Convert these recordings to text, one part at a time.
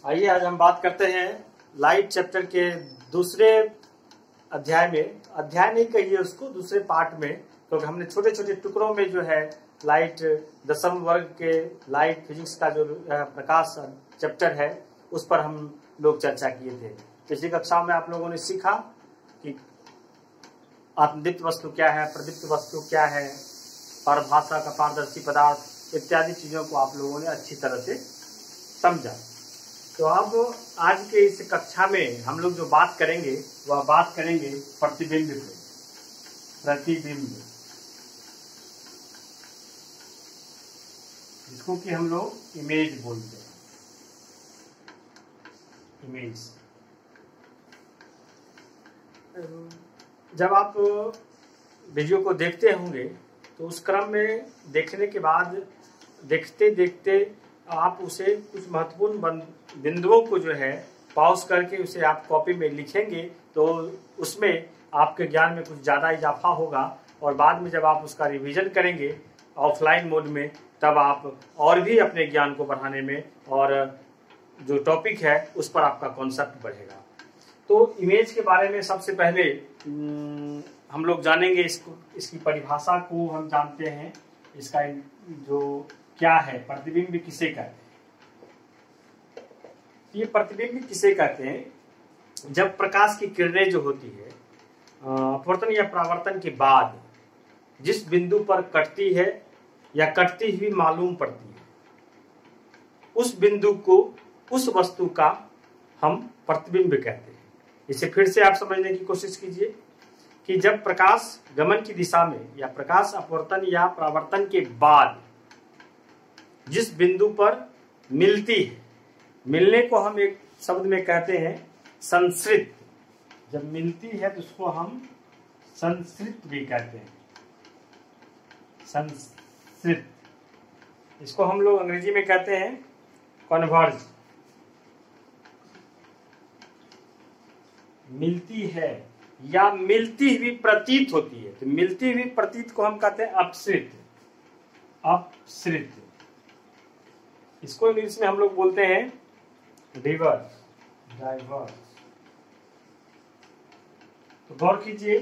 आइए आज हम बात करते हैं लाइट चैप्टर के दूसरे अध्याय में। अध्याय नहीं कहिए उसको, दूसरे पार्ट में, क्योंकि हमने छोटे छोटे टुकड़ों में जो है लाइट दशम वर्ग के लाइट फिजिक्स का जो प्रकाश चैप्टर है उस पर हम लोग चर्चा किए थे। पिछली कक्षाओं में आप लोगों ने सीखा कि आत्मदीप्त वस्तु क्या है, प्रदीप्त वस्तु क्या है, परभाषा का पारदर्शी पदार्थ इत्यादि चीजों को आप लोगों ने अच्छी तरह से समझा। तो अब आज के इस कक्षा में हम लोग जो बात करेंगे वह बात करेंगे प्रतिबिंब पे। प्रतिबिंब जिसको कि हम लोग इमेज बोलते हैं। इमेज जब आप वीडियो को देखते होंगे तो उस क्रम में देखने के बाद देखते देखते आप उसे कुछ महत्वपूर्ण बिंदुओं को जो है पॉज करके उसे आप कॉपी में लिखेंगे तो उसमें आपके ज्ञान में कुछ ज़्यादा इजाफा होगा। और बाद में जब आप उसका रिवीजन करेंगे ऑफलाइन मोड में तब आप और भी अपने ज्ञान को बढ़ाने में और जो टॉपिक है उस पर आपका कॉन्सेप्ट बढ़ेगा। तो इमेज के बारे में सबसे पहले हम लोग जानेंगे इसकी परिभाषा को हम जानते हैं। इसका जो क्या है, प्रतिबिंब किसे कहते हैं। ये प्रतिबिंब किसे कहते हैं? जब प्रकाश की किरणें जो होती है अपवर्तन या परावर्तन के बाद जिस बिंदु पर कटती है या कटती हुई मालूम पड़ती है, उस बिंदु को, उस वस्तु का हम प्रतिबिंब कहते हैं। इसे फिर से आप समझने की कोशिश कीजिए कि जब प्रकाश गमन की दिशा में या प्रकाश अपवर्तन या परावर्तन के बाद जिस बिंदु पर मिलती है, मिलने को हम एक शब्द में कहते हैं संसृत। जब मिलती है तो उसको हम संसृत भी कहते हैं। संसृत, इसको हम लोग अंग्रेजी में कहते हैं कन्वर्ज। मिलती है या मिलती हुई प्रतीत होती है तो मिलती हुई प्रतीत को हम कहते हैं अपसृत। अपसृत, इसको इंग्लिश में हम लोग बोलते हैं रिवर्स, डाइवर्स। तो गौर कीजिए,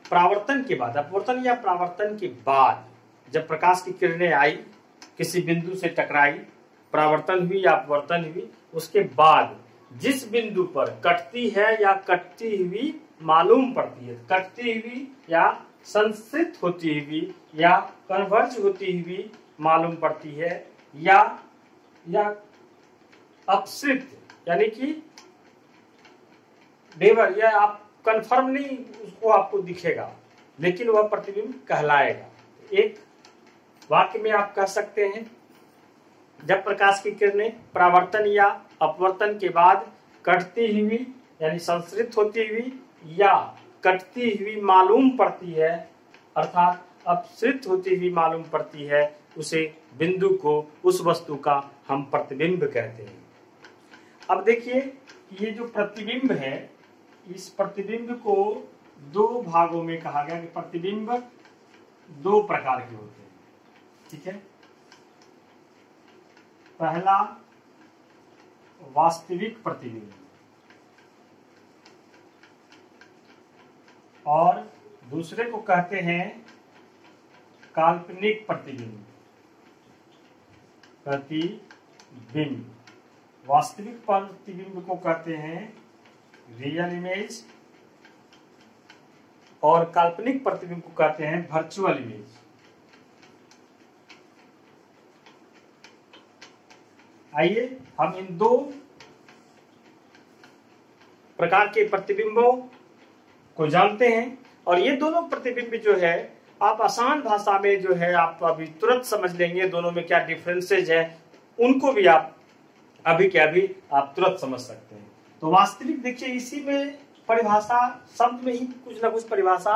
परावर्तन के बाद, अपवर्तन या परावर्तन के बाद जब प्रकाश की किरणें आई, किसी बिंदु से टकराई, परावर्तन हुई या अपवर्तन हुई, उसके बाद जिस बिंदु पर कटती है या कटती हुई मालूम पड़ती है, कटती हुई या संसृत होती हुई या कन्वर्ज होती हुई मालूम पड़ती है या अपसृत यानी कि डेवर, या आप कंफर्म नहीं उसको आपको दिखेगा लेकिन वह प्रतिबिंब कहलाएगा। एक वाक्य में आप कह सकते हैं जब प्रकाश की किरणें परावर्तन या अपवर्तन के बाद कटती हुई यानी संसृत होती हुई या कटती हुई मालूम पड़ती है, अर्थात अपसृत होती हुई मालूम पड़ती है, उसे बिंदु को, उस वस्तु का हम प्रतिबिंब कहते हैं। अब देखिए ये जो प्रतिबिंब है, इस प्रतिबिंब को दो भागों में कहा गया कि प्रतिबिंब दो प्रकार के होते हैं। ठीक है, पहला वास्तविक प्रतिबिंब और दूसरे को कहते हैं काल्पनिक प्रतिबिंब। प्रतिबिंब, वास्तविक प्रतिबिंब को कहते हैं रियल इमेज और काल्पनिक प्रतिबिंब को कहते हैं वर्चुअल इमेज। आइए हम इन दो प्रकार के प्रतिबिंबों को जानते हैं और ये दोनों प्रतिबिंब जो है आप आसान भाषा में जो है आप अभी तुरंत समझ लेंगे दोनों में क्या डिफरेंसेज है, उनको भी आप अभी के अभी आप तुरंत समझ सकते हैं। तो वास्तविक देखिए, इसी में परिभाषा शब्द में ही कुछ ना कुछ परिभाषा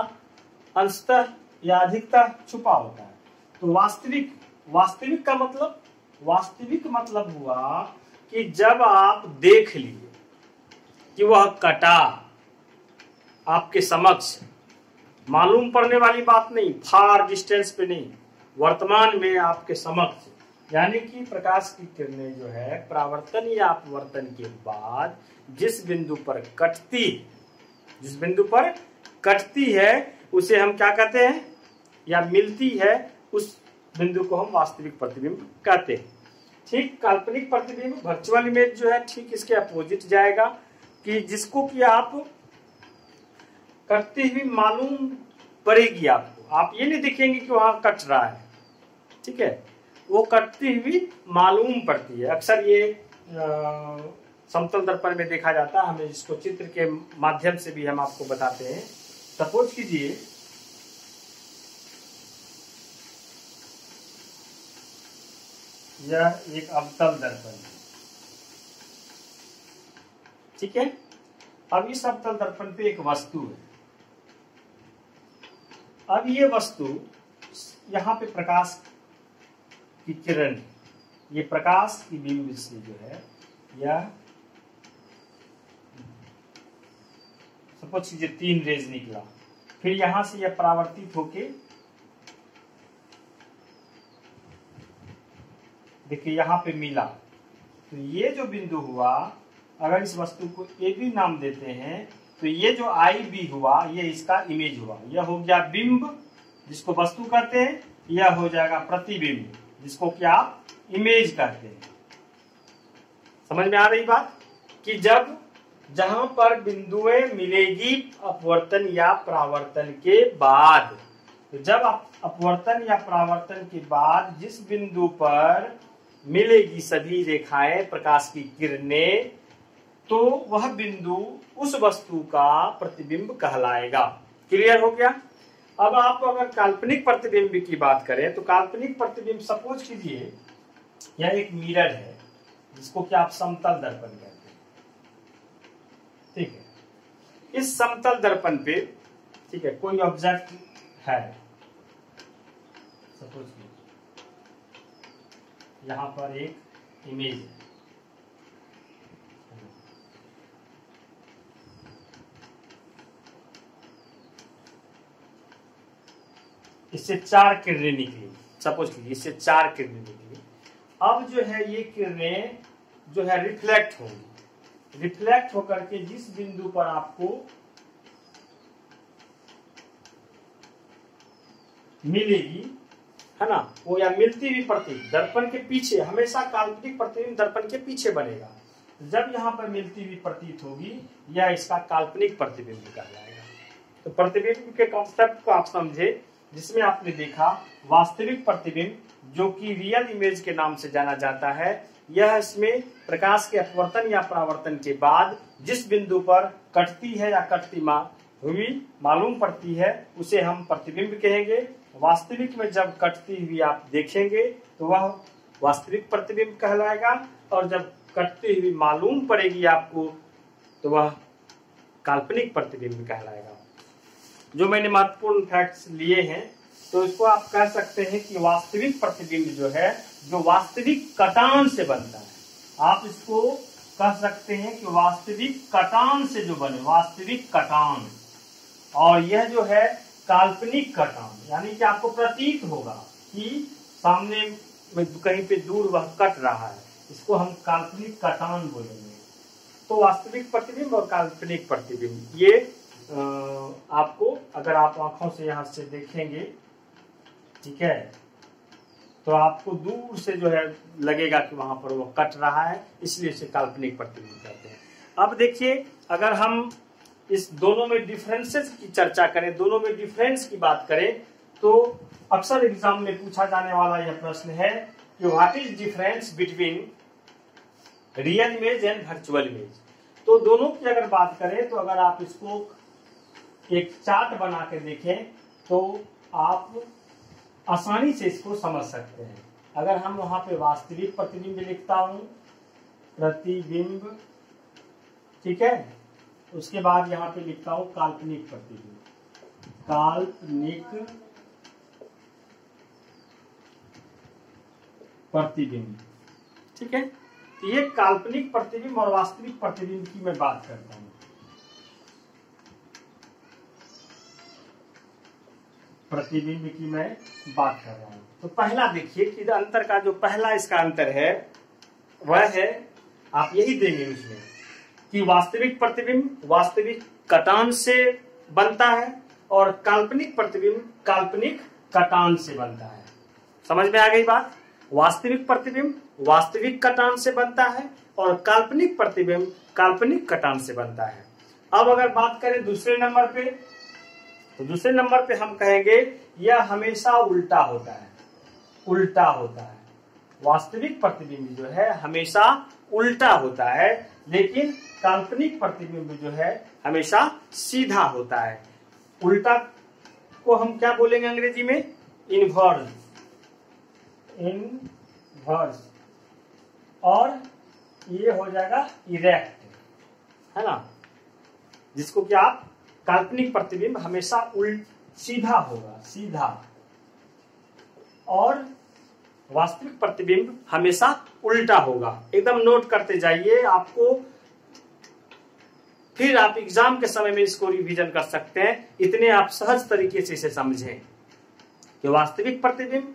अंशतः या अधिकतः छुपा होता है। तो वास्तविक का मतलब, वास्तविक मतलब हुआ कि जब आप देख लिए कि वह कटा आपके समक्ष, मालूम पड़ने वाली बात नहीं, फार डिस्टेंस पे नहीं, वर्तमान में आपके समक्ष यानी कि प्रकाश की किरणें जो है परावर्तन या अपवर्तन के बाद जिस बिंदु पर कटती है उसे हम क्या कहते हैं, या मिलती है, उस बिंदु को हम वास्तविक प्रतिबिंब कहते हैं। ठीक काल्पनिक प्रतिबिंब वर्चुअल इमेज जो है ठीक इसके अपोजिट जाएगा, कि जिसको कि आप कटती हुई मालूम पड़ेगी आपको, आप ये नहीं देखेंगे कि वहां कट रहा है, ठीक है, वो कटती हुई मालूम पड़ती है। अक्सर ये समतल दर्पण में देखा जाता है, हमें इसको चित्र के माध्यम से भी हम आपको बताते हैं। सपोज कीजिए यह एक अवतल दर्पण है, ठीक है। अब इस अवतल दर्पण पे एक वस्तु है। अब ये वस्तु यहाँ पे प्रकाश की किरण, ये प्रकाश की बिंब से जो है, यह सपोज कीजिए 3 रेज निकला, फिर यहां से यह परावर्तित होके देखिए यहाँ पे मिला, तो ये जो बिंदु हुआ, अगर इस वस्तु को ए बी नाम देते हैं, तो ये जो आई बी हुआ ये इसका इमेज हुआ, यह हो गया बिंब जिसको वस्तु कहते हैं, यह हो जाएगा प्रतिबिंब जिसको कि आप इमेज कहते हैं। समझ में आ रही बात, कि जब जहां पर बिंदुएं मिलेगी अपवर्तन या परावर्तन के बाद, तो जब अपवर्तन या परावर्तन के बाद जिस बिंदु पर मिलेगी सभी रेखाएं प्रकाश की किरणें, तो वह बिंदु उस वस्तु का प्रतिबिंब कहलाएगा। क्लियर हो गया। अब आप अगर काल्पनिक प्रतिबिंब की बात करें, तो काल्पनिक प्रतिबिंब सपोज कीजिए यह एक मिरर है जिसको कि आप समतल दर्पण कहते हैं, ठीक है। इस समतल दर्पण पे, ठीक है, कोई ऑब्जेक्ट है, सपोज यहां पर एक इमेज है, इससे 4 किरणें निकली, सपोज कीजिए इससे 4 किरणें निकली। अब जो है ये किरणें जो है रिफ्लेक्ट होंगी, रिफ्लेक्ट होकर के जिस बिंदु पर आपको मिलेगी, है ना, वो या मिलती हुई प्रतिबिंब दर्पण के पीछे, हमेशा काल्पनिक प्रतिबिंब दर्पण के पीछे बनेगा, जब यहाँ पर मिलती हुई प्रतीत होगी यह इसका काल्पनिक प्रतिबिंब कहलाएगा। तो प्रतिबिंब के कॉन्सेप्ट को आप समझे, जिसमें आपने देखा वास्तविक प्रतिबिंब जो कि रियल इमेज के नाम से जाना जाता है, यह इसमें प्रकाश के अपवर्तन या परावर्तन के बाद जिस बिंदु पर कटती है या कटती हुई मालूम पड़ती है उसे हम प्रतिबिंब कहेंगे। वास्तविक में जब कटती हुई आप देखेंगे तो वह वास्तविक प्रतिबिंब कहलाएगा, और जब कटती हुई मालूम पड़ेगी आपको तो वह काल्पनिक प्रतिबिंब कहलाएगा। जो मैंने महत्वपूर्ण फैक्ट्स लिए हैं, तो इसको आप कह सकते हैं कि वास्तविक प्रतिबिंब जो है, जो वास्तविक कटान से बनता है, आप इसको कह सकते हैं कि वास्तविक कटान से जो बने, वास्तविक कटान, और यह जो है काल्पनिक कटान, यानी कि आपको प्रतीत होगा कि सामने में कहीं पे दूर वह कट रहा है, इसको हम काल्पनिक कटान बोलेंगे। तो वास्तविक प्रतिबिंब और काल्पनिक प्रतिबिंब, ये आपको अगर आप आंखों से यहां से देखेंगे, ठीक है, तो आपको दूर से जो है लगेगा कि वहां पर वो कट रहा है, इसलिए इसे काल्पनिक प्रतिबिंब कहते हैं। अब देखिए, अगर हम इस दोनों में डिफरेंसेस की चर्चा करें, दोनों में डिफरेंस की बात करें, तो अक्सर एग्जाम में पूछा जाने वाला यह प्रश्न है कि what is difference between real image and virtual image. तो दोनों की अगर बात करें, तो अगर आप इसको एक चार्ट बना के देखें तो आप आसानी से इसको समझ सकते हैं। अगर हम वहां पे वास्तविक प्रतिबिंब लिखता हूं, प्रतिबिंब, ठीक है, उसके बाद यहाँ पे लिखता हूं काल्पनिक प्रतिबिंब, काल्पनिक प्रतिबिंब, ठीक है। तो ये काल्पनिक प्रतिबिंब और वास्तविक प्रतिबिंब की मैं बात करता हूं। प्रतिबिंब की मैं बात कर रहा हूं। तो पहला देखिए कि अंतर का जो पहला इसका अंतर है वह है, आप यही देंगे उसमें कि वास्तविक प्रतिबिंब वास्तविक कटान से बनता है और काल्पनिक प्रतिबिंब काल्पनिक कटान से बनता है। समझ में आ गई बात? वास्तविक प्रतिबिंब वास्तविक कटान से बनता है और काल्पनिक प्रतिबिंब काल्पनिक कटान से बनता है। अब अगर बात करें दूसरे नंबर पे, तो दूसरे नंबर पे हम कहेंगे यह हमेशा उल्टा होता है। उल्टा होता है, वास्तविक प्रतिबिंब जो है हमेशा उल्टा होता है, लेकिन काल्पनिक प्रतिबिंब जो है हमेशा सीधा होता है। उल्टा को हम क्या बोलेंगे अंग्रेजी में? इनवर्स। इनवर्स। और ये हो जाएगा इरेक्ट, है ना, जिसको कि आप काल्पनिक प्रतिबिंब हमेशा सीधा होगा, सीधा, और वास्तविक प्रतिबिंब हमेशा उल्टा होगा। एकदम नोट करते जाइए, आपको फिर आप एग्जाम के समय में इसको रिवीजन कर सकते हैं, इतने आप सहज तरीके से इसे समझें कि वास्तविक प्रतिबिंब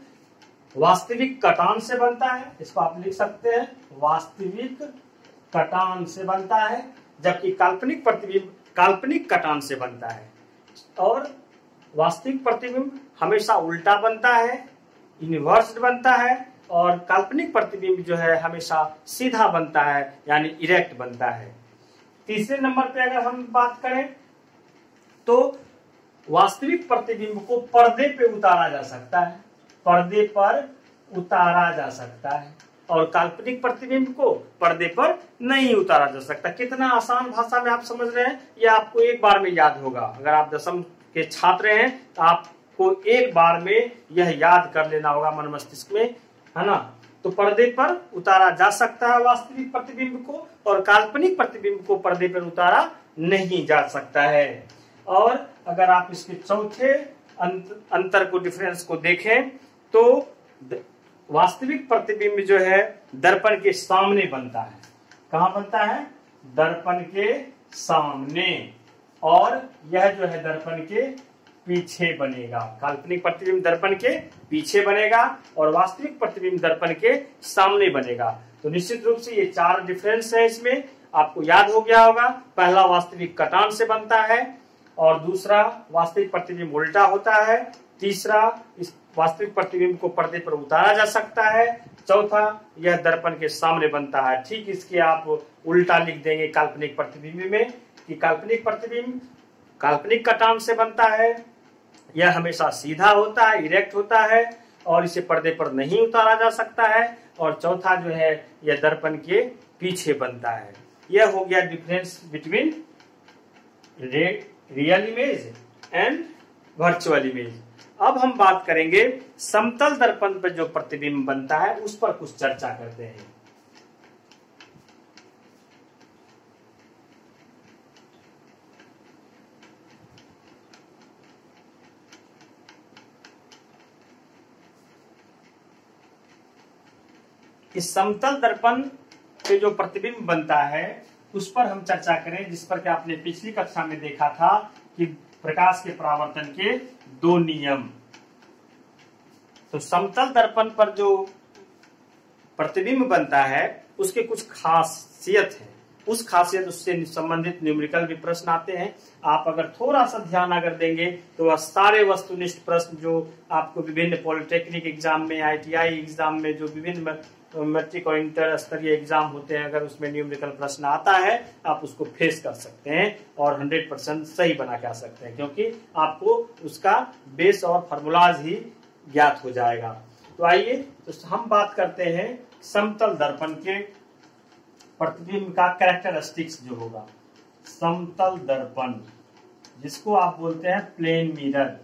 वास्तविक कटान से बनता है, इसको आप लिख सकते हैं वास्तविक कटान से बनता है, जबकि काल्पनिक प्रतिबिंब काल्पनिक कटान से बनता है। और वास्तविक प्रतिबिंब हमेशा उल्टा बनता है, इनवर्स बनता है, और काल्पनिक प्रतिबिंब जो है हमेशा सीधा बनता है, यानी इरेक्ट बनता है। तीसरे नंबर पे अगर हम बात करें तो वास्तविक प्रतिबिंब को पर्दे पे उतारा जा सकता है, पर्दे पर उतारा जा सकता है, और काल्पनिक प्रतिबिंब को पर्दे पर नहीं उतारा जा सकता। कितना आसान भाषा में आप समझ रहे हैं, यह आपको एक बार में याद होगा। अगर आप 10वीं के छात्र हैं तो आपको एक बार में यह याद कर लेना होगा मन मस्तिष्क में, है ना। तो पर्दे पर उतारा जा सकता है वास्तविक प्रतिबिंब को, और काल्पनिक प्रतिबिंब को पर्दे पर उतारा नहीं जा सकता है। और अगर आप इसके चौथे अंतर को, डिफरेंस को देखें तो वास्तविक प्रतिबिंब जो है दर्पण के सामने बनता है। कहां बनता है? दर्पण के सामने, और यह जो है दर्पण के पीछे बनेगा। काल्पनिक प्रतिबिंब दर्पण के पीछे बनेगा और वास्तविक प्रतिबिंब दर्पण के सामने बनेगा। तो निश्चित रूप से ये 4 डिफरेंस है, इसमें आपको याद हो गया होगा। पहला वास्तविक कटान से बनता है, और दूसरा वास्तविक प्रतिबिंब उल्टा होता है, तीसरा इस वास्तविक प्रतिबिंब को पर्दे पर उतारा जा सकता है, चौथा यह दर्पण के सामने बनता है। ठीक इसके आप उल्टा लिख देंगे काल्पनिक प्रतिबिंब में कि काल्पनिक प्रतिबिंब काल्पनिक कटान से बनता है, यह हमेशा सीधा होता है, इरेक्ट होता है, और इसे पर्दे पर नहीं उतारा जा सकता है, और चौथा जो है यह दर्पण के पीछे बनता है। यह हो गया difference between real image and virtual image. अब हम बात करेंगे समतल दर्पण पर जो प्रतिबिंब बनता है उस पर कुछ चर्चा करते हैं। इस समतल दर्पण पे जो प्रतिबिंब बनता है उस पर हम चर्चा करें, जिस पर कि आपने पिछली कक्षा में देखा था कि प्रकाश के परावर्तन के 2 नियम। तो समतल दर्पण पर जो प्रतिबिंब बनता है उसके कुछ खासियत है, उस खासियत उससे संबंधित न्यूमेरिकल भी प्रश्न आते हैं। आप अगर थोड़ा सा ध्यान अगर देंगे तो वह सारे वस्तुनिष्ठ प्रश्न जो आपको विभिन्न पॉलिटेक्निक एग्जाम में, ITI एग्जाम में, जो विभिन्न मैट्रिक और इंटर स्तरीय एग्जाम होते हैं, अगर उसमें न्यूमेरिकल प्रश्न आता है आप उसको फेस कर सकते हैं और 100% सही बना के आ सकते हैं, क्योंकि आपको उसका बेस और फॉर्मूलाज ही ज्ञात हो जाएगा। तो आइए तो हम बात करते हैं समतल दर्पण के प्रतिबिंब का कैरेक्टरिस्टिक्स जो होगा। समतल दर्पण, जिसको आप बोलते हैं प्लेन मिरर,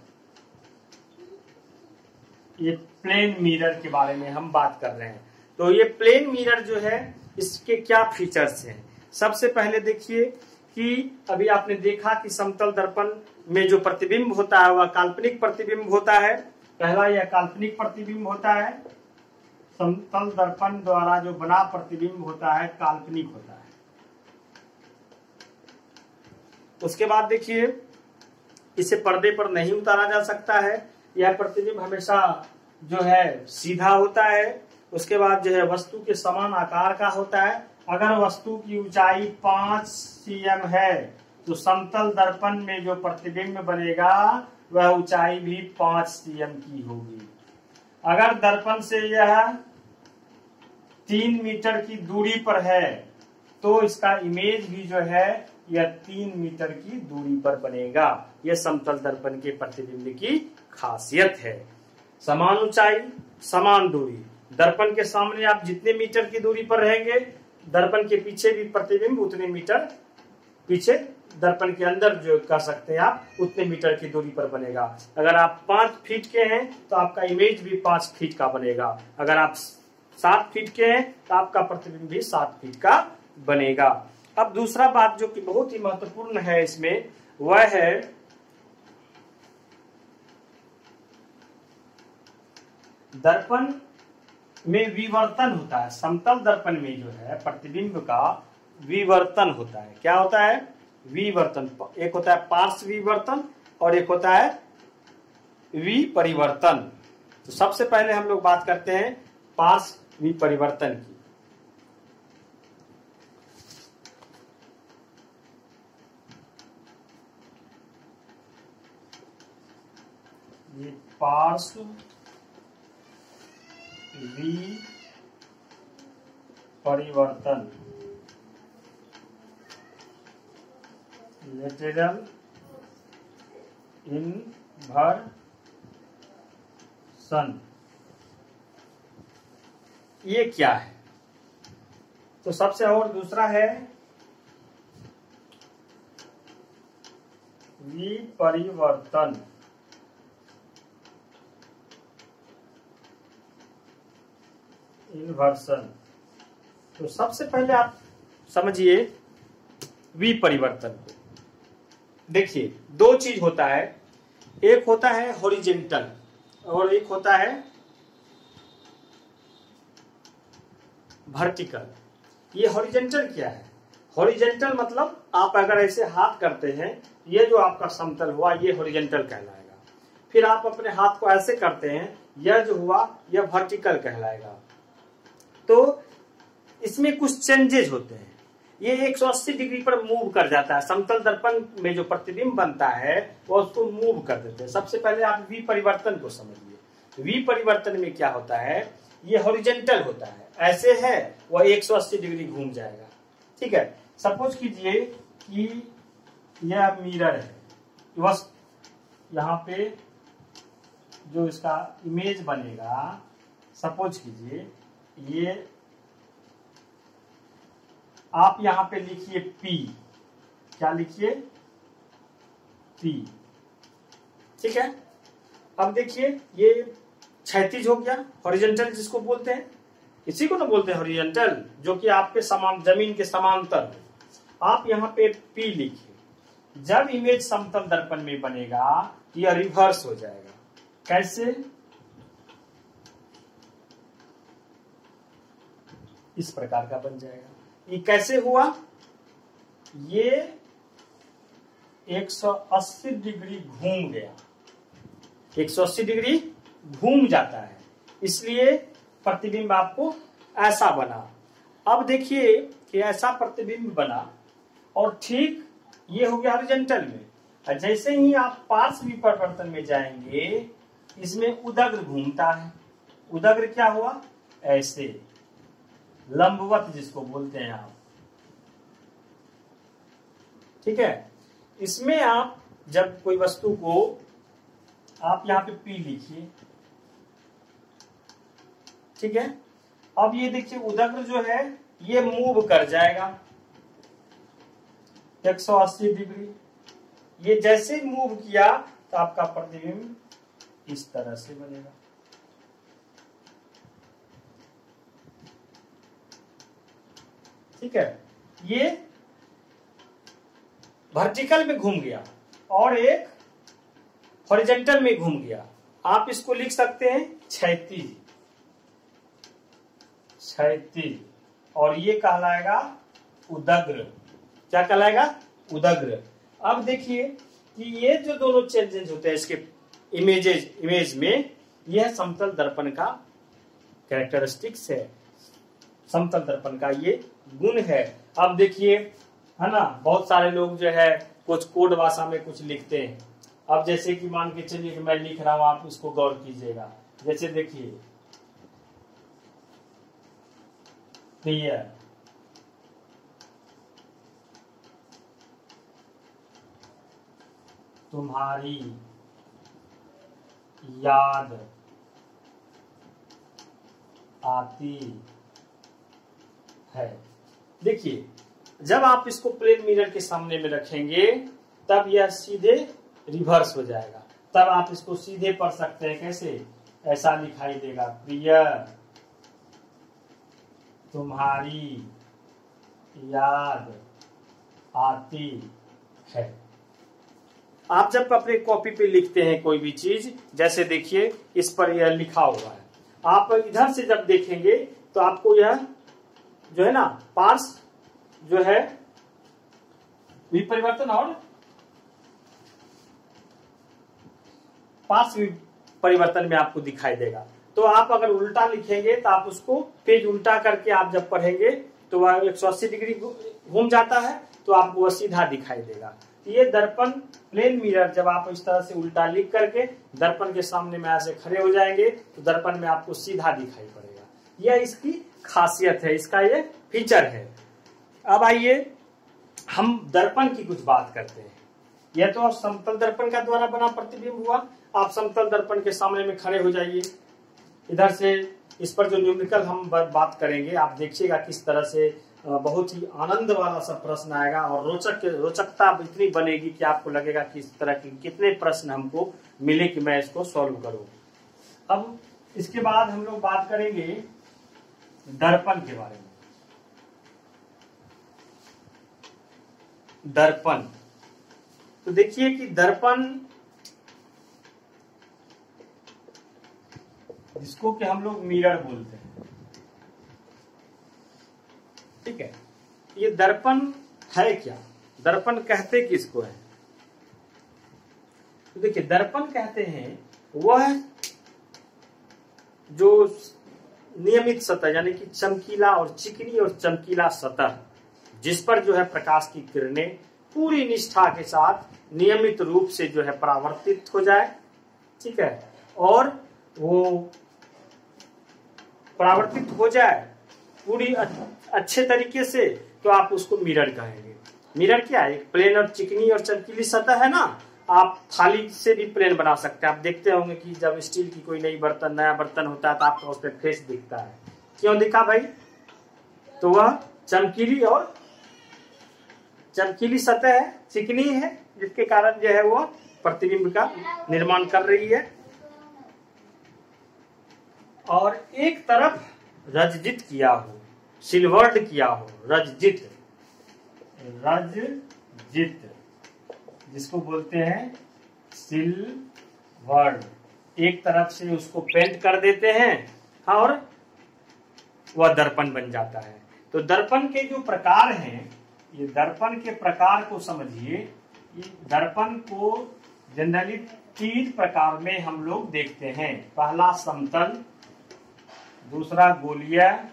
ये प्लेन मिरर के बारे में हम बात कर रहे हैं। तो ये प्लेन मिरर जो है इसके क्या फीचर्स हैं? सबसे पहले देखिए कि अभी आपने देखा कि समतल दर्पण में जो प्रतिबिंब होता है वह काल्पनिक प्रतिबिंब होता है। पहला यह काल्पनिक प्रतिबिंब होता है, समतल दर्पण द्वारा जो बना प्रतिबिंब होता है काल्पनिक होता है। उसके बाद देखिए इसे पर्दे पर नहीं उतारा जा सकता है, यह प्रतिबिंब हमेशा जो है सीधा होता है। उसके बाद जो है वस्तु के समान आकार का होता है। अगर वस्तु की ऊंचाई 5 cm है तो समतल दर्पण में जो प्रतिबिंब बनेगा वह ऊंचाई भी 5 cm की होगी। अगर दर्पण से यह 3 मीटर की दूरी पर है तो इसका इमेज भी जो है यह 3 मीटर की दूरी पर बनेगा। यह समतल दर्पण के प्रतिबिंब की खासियत है। समान ऊंचाई, समान दूरी। दर्पण के सामने आप जितने मीटर की दूरी पर रहेंगे, दर्पण के पीछे भी प्रतिबिंब उतने मीटर पीछे, दर्पण के अंदर जो कर सकते हैं आप उतने मीटर की दूरी पर बनेगा। अगर आप 5 फीट के हैं तो आपका इमेज भी 5 फीट का बनेगा। अगर आप 7 फीट के हैं तो आपका प्रतिबिंब भी 7 फीट का बनेगा। अब दूसरा बात जो कि बहुत ही महत्वपूर्ण है इसमें, वह है दर्पण में विवर्तन होता है। समतल दर्पण में जो है प्रतिबिंब का विवर्तन होता है। क्या होता है? विवर्तन। एक होता है पार्श्व विवर्तन और एक होता है विपरिवर्तन। तो सबसे पहले हम लोग बात करते हैं पार्श्व विपरिवर्तन की। ये पार्श्व विपरिवर्तन, लेटरल इन्वर्सन, ये क्या है? तो सबसे और दूसरा है विपरिवर्तन। इन्वर्सन। तो सबसे पहले आप समझिए विपरिवर्तन को। देखिए, दो चीज होता है, एक होता है हॉरिजेंटल और एक होता है वर्टिकल। ये हॉरिजेंटल क्या है? हॉरिजेंटल मतलब आप अगर ऐसे हाथ करते हैं, ये जो आपका समतल हुआ ये हॉरिजेंटल कहलाएगा। फिर आप अपने हाथ को ऐसे करते हैं, यह जो हुआ यह वर्टिकल कहलाएगा। तो इसमें कुछ चेंजेस होते हैं। ये 180 डिग्री पर मूव कर जाता है। समतल दर्पण में जो प्रतिबिंब बनता है वो उसको मूव कर देते हैं। सबसे पहले आप विपरिवर्तन को समझिए। विपरिवर्तन में क्या होता है? ये हॉरिजेंटल होता है, ऐसे है वह 180 डिग्री घूम जाएगा। ठीक है। सपोज कीजिए कि यह मिरर है, बस यहाँ पे जो इसका इमेज बनेगा, सपोज कीजिए ये आप यहां पे लिखिए P। क्या लिखिए? P। ठीक है। अब देखिए ये क्षैतिज हो गया, हॉरिजेंटल जिसको बोलते हैं, इसी को ना बोलते हैं हॉरिजेंटल, जो कि आपके समान जमीन के समांतर। आप यहाँ पे P लिखिए। जब इमेज समतल दर्पण में बनेगा यह रिवर्स हो जाएगा। कैसे? इस प्रकार का बन जाएगा। ये कैसे हुआ? ये 180 डिग्री घूम गया। 180 डिग्री घूम जाता है, इसलिए प्रतिबिंब आपको ऐसा बना। अब देखिए कि ऐसा प्रतिबिंब बना और ठीक ये हो गया हॉरिजेंटल में। और जैसे ही आप पार्श्व विपरिवर्तन में जाएंगे, इसमें उदग्र घूमता है। उदग्र क्या हुआ? ऐसे लंबवत जिसको बोलते हैं आप। ठीक है। इसमें आप जब कोई वस्तु को, आप यहां पे P लिखिए। ठीक है। अब ये देखिए उदग्र जो है ये मूव कर जाएगा 180 डिग्री। ये जैसे मूव किया तो आपका प्रतिबिंब इस तरह से बनेगा। ठीक है। ये वर्टिकल में घूम गया और एक हॉरिजेंटल में घूम गया। आप इसको लिख सकते हैं क्षैतिज। क्षैतिज। और ये कहलाएगा उदग्र। क्या कहलाएगा? उदग्र। अब देखिए कि ये जो दोनों चेंजेस होते हैं इसके इमेज में यह समतल दर्पण का कैरेक्टरिस्टिक्स है, समतल दर्पण का ये गुण है। अब देखिए, है ना, बहुत सारे लोग जो है कुछ कोड भाषा में कुछ लिखते हैं। अब जैसे कि मान के चलिए कि मैं लिख रहा हूं, आप इसको गौर कीजिएगा। जैसे देखिए, प्रिय तुम्हारी याद आती है। देखिए, जब आप इसको प्लेन मिरर के सामने में रखेंगे तब यह सीधे रिवर्स हो जाएगा। तब आप इसको सीधे पढ़ सकते हैं। कैसे? ऐसा दिखाई देगा, प्रिय तुम्हारी याद आती है। आप जब अपने कॉपी पे लिखते हैं कोई भी चीज, जैसे देखिए इस पर यह लिखा हुआ है, आप इधर से जब देखेंगे तो आपको यह जो है ना पार्श जो है विपरिवर्तन और पार्श परिवर्तन में आपको दिखाई देगा। तो आप अगर उल्टा लिखेंगे तो आप उसको पेज उल्टा करके आप जब पढ़ेंगे तो वह 180 डिग्री घूम जाता है, तो आपको वह सीधा दिखाई देगा। ये दर्पण प्लेन मिरर जब आप इस तरह से उल्टा लिख करके दर्पण के सामने में ऐसे खड़े हो जाएंगे तो दर्पण में आपको सीधा दिखाई पड़ेगा। यह इसकी खासियत है, इसका ये फीचर है। अब आइए हम दर्पण की कुछ बात करते हैं। यह तो समतल दर्पण का द्वारा बना प्रतिबिंब हुआ। आप समतल दर्पण के सामने में खड़े हो जाइए। इधर से इस पर जो न्यूमेरिकल हम बात करेंगे, आप देखिएगा किस तरह से बहुत ही आनंद वाला सा प्रश्न आएगा और रोचकता इतनी बनेगी कि आपको लगेगा कि इस तरह के कितने प्रश्न हमको मिले कि मैं इसको सॉल्व करूं। अब इसके बाद हम लोग बात करेंगे दर्पण के बारे में। दर्पण, तो देखिए कि दर्पण जिसको कि हम लोग मिरर बोलते हैं, ठीक है। ये दर्पण है क्या? दर्पण कहते किसको है? तो देखिए, दर्पण कहते हैं वह जो नियमित सतह, यानी कि चमकीला और चिकनी और चमकीला सतह, जिस पर जो है प्रकाश की किरणें पूरी निष्ठा के साथ नियमित रूप से जो है परावर्तित हो जाए, ठीक है, और वो परावर्तित हो जाए पूरी अच्छे तरीके से, तो आप उसको मिरर कहेंगे। मिरर क्या है? एक प्लेन और चिकनी और चमकीली सतह है ना। आप थाली से भी प्लेन बना सकते हैं। आप देखते होंगे कि जब स्टील की कोई नया बर्तन होता है तो आपको उस पर फेस दिखता है। क्यों दिखा भाई? तो वह चमकीली सतह है, चिकनी है, जिसके कारण जो है वो प्रतिबिंब का निर्माण कर रही है। और एक तरफ रजजित किया हो, सिल्वर्ड किया हो, रजजित जिसको बोलते हैं सिल्वर्ड, एक तरफ से उसको पेंट कर देते हैं और वह दर्पण बन जाता है। तो दर्पण के जो प्रकार हैं, ये दर्पण के प्रकार को समझिए। ये दर्पण को जनरली 3 प्रकार में हम लोग देखते हैं। पहला समतल, दूसरा गोलीय,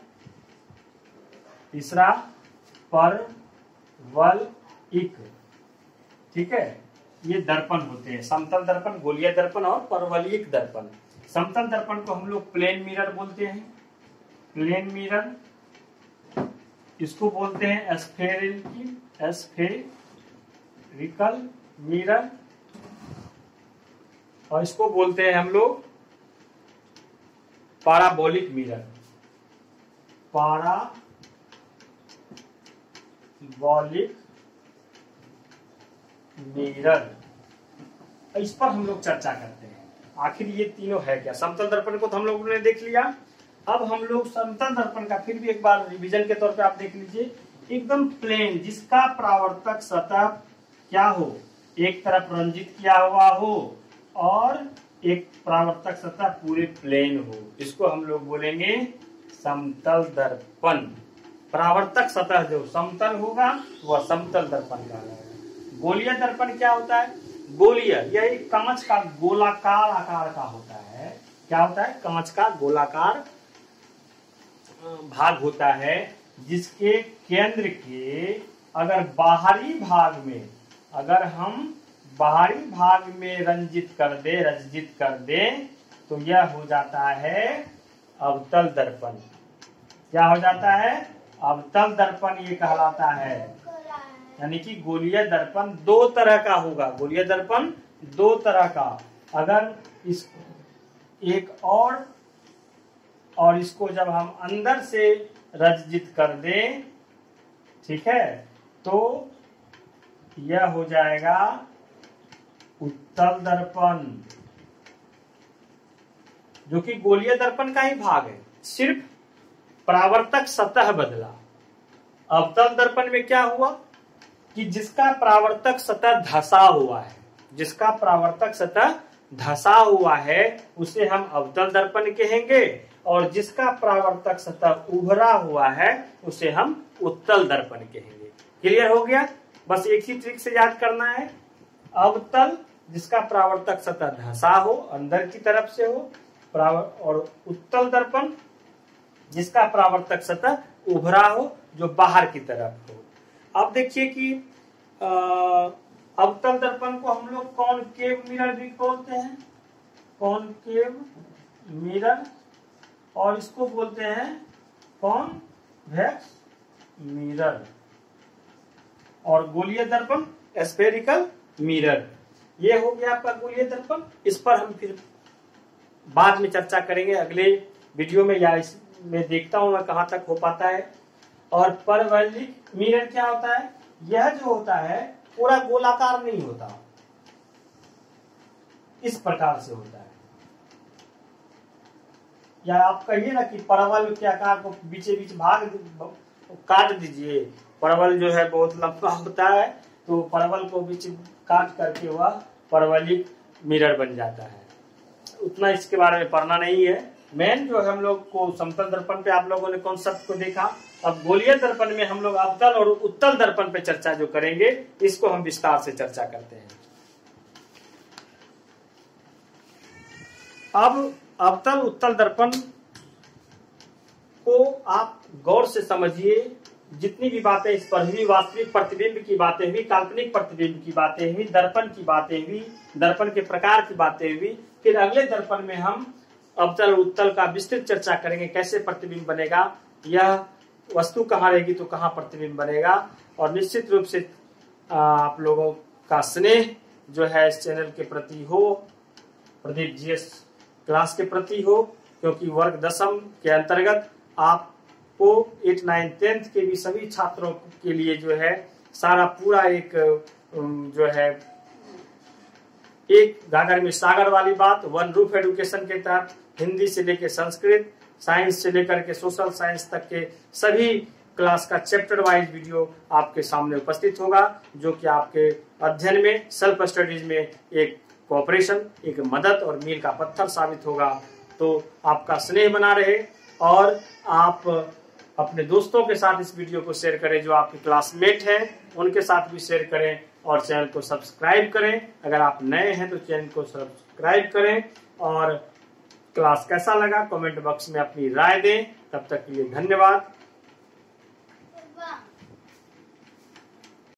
तीसरा परवलयिक, ठीक है। ये दर्पण होते हैं, समतल दर्पण, गोलीय दर्पण और परवलयिक दर्पण। समतल दर्पण को हम लोग प्लेन मिरर बोलते हैं। प्लेन मिरर, इसको बोलते हैं स्फेरिकल मिरर, और इसको बोलते हैं हम लोग पैराबोलिक मिरर। पैराबोलिक मिरर, इस पर हम लोग चर्चा करते हैं। आखिर ये तीनों है क्या? समतल दर्पण को तो हम लोगों ने देख लिया। अब हम लोग समतल दर्पण का फिर भी एक बार रिवीजन के तौर पे आप देख लीजिए। एकदम प्लेन, जिसका परावर्तक सतह क्या हो, एक तरफ रंजित किया हुआ हो और एक परावर्तक सतह पूरे प्लेन हो, इसको हम लोग बोलेंगे समतल दर्पण। परावर्तक सतह जो समतल होगा वह समतल दर्पण कहलाएगा। गोलीय दर्पण क्या होता है? गोलीय, यह एक कांच का गोलाकार आकार का होता है। क्या होता है? कांच का गोलाकार भाग होता है, जिसके केंद्र के अगर बाहरी भाग में, अगर हम बाहरी भाग में रंजित कर दे तो यह हो जाता है अवतल दर्पण। क्या हो जाता है? अवतल दर्पण ये कहलाता है। यानी कि गोलीय दर्पण दो तरह का होगा। गोलीय दर्पण दो तरह का, अगर इस एक और इसको जब हम अंदर से रंजित कर दें, ठीक है, तो यह हो जाएगा उत्तल दर्पण, जो कि गोलीय दर्पण का ही भाग है, सिर्फ परावर्तक सतह बदला। अवतल दर्पण में क्या हुआ कि जिसका परावर्तक सतह धंसा हुआ है, जिसका परावर्तक सतह धंसा हुआ है उसे हम अवतल दर्पण कहेंगे, और जिसका परावर्तक सतह उभरा हुआ है उसे हम उत्तल दर्पण कहेंगे। क्लियर हो गया? बस एक ही ट्रिक से याद करना है। अवतल जिसका परावर्तक सतह धंसा हो, अंदर की तरफ से हो, और उत्तल दर्पण जिसका परावर्तक सतह उभरा हो, जो बाहर की तरफ हो। अब देखिए कि अवतल दर्पण को हम लोग कॉनकेव मिरर भी बोलते हैं, कॉनकेव मिरर, और इसको बोलते हैं कॉन्वेक्स मिरर, और गोलीय दर्पण स्फेरिकल मिरर। ये हो गया आपका गोलीय दर्पण। इस पर हम फिर बाद में चर्चा करेंगे अगले वीडियो में, या इसमें देखता हूं मैं कहां तक हो पाता है। और परवलयिक मिरर क्या होता है? यह जो होता है पूरा गोलाकार नहीं होता, इस प्रकार से होता है। या आप कहिए ना कि परवल के आकार को बीचे बीच भाग काट दीजिए। परवल जो है बहुत लंबा होता है, तो परवल को बीच काट करके वह परवलयिक मिरर बन जाता है। उतना इसके बारे में पढ़ना नहीं है। मेन जो हम लोग को समतल दर्पण पे आप लोगों ने कॉन्सेप्ट को देखा। अब गोलीय दर्पण में हम लोग अवतल और उत्तल दर्पण पे चर्चा जो करेंगे, इसको हम विस्तार से चर्चा करते हैं। अब अवतल उत्तल दर्पण को आप गौर से समझिए। जितनी भी बातें इस पर हुई, वास्तविक प्रतिबिंब की बातें हुई, काल्पनिक प्रतिबिंब की बातें हुई, दर्पण की बातें हुई, दर्पण के प्रकार की बातें हुई। फिर अगले दर्पण में हम अवतल उत्तल का विस्तृत चर्चा करेंगे, कैसे प्रतिबिंब बनेगा, यह वस्तु कहाँ रहेगी तो कहाँ प्रतिबिंब बनेगा। और निश्चित रूप से आप लोगों का स्नेह जो है इस चैनल के प्रति हो, प्रदीप जीएस क्लास के प्रति हो, क्योंकि वर्ग 10वीं के अंतर्गत आपको 8, 9, 10 के भी सभी छात्रों के लिए जो है सारा पूरा एक जो है एक गागर में सागर वाली बात, वन रूफ एजुकेशन के तहत हिंदी से लेकर संस्कृत, साइंस से लेकर के सोशल साइंस तक के सभी क्लास का चैप्टर वाइज वीडियो आपके सामने उपस्थित होगा, जो कि आपके अध्ययन में, सेल्फ स्टडीज में एक कोऑपरेशन, एक मदद और मील का पत्थर साबित होगा। तो आपका स्नेह बना रहे, और आप अपने दोस्तों के साथ इस वीडियो को शेयर करें, जो आपके क्लासमेट हैं उनके साथ भी शेयर करें, और चैनल को सब्सक्राइब करें। अगर आप नए हैं तो चैनल को सब्सक्राइब करें, और क्लास कैसा लगा कमेंट बॉक्स में अपनी राय दें। तब तक के लिए धन्यवाद।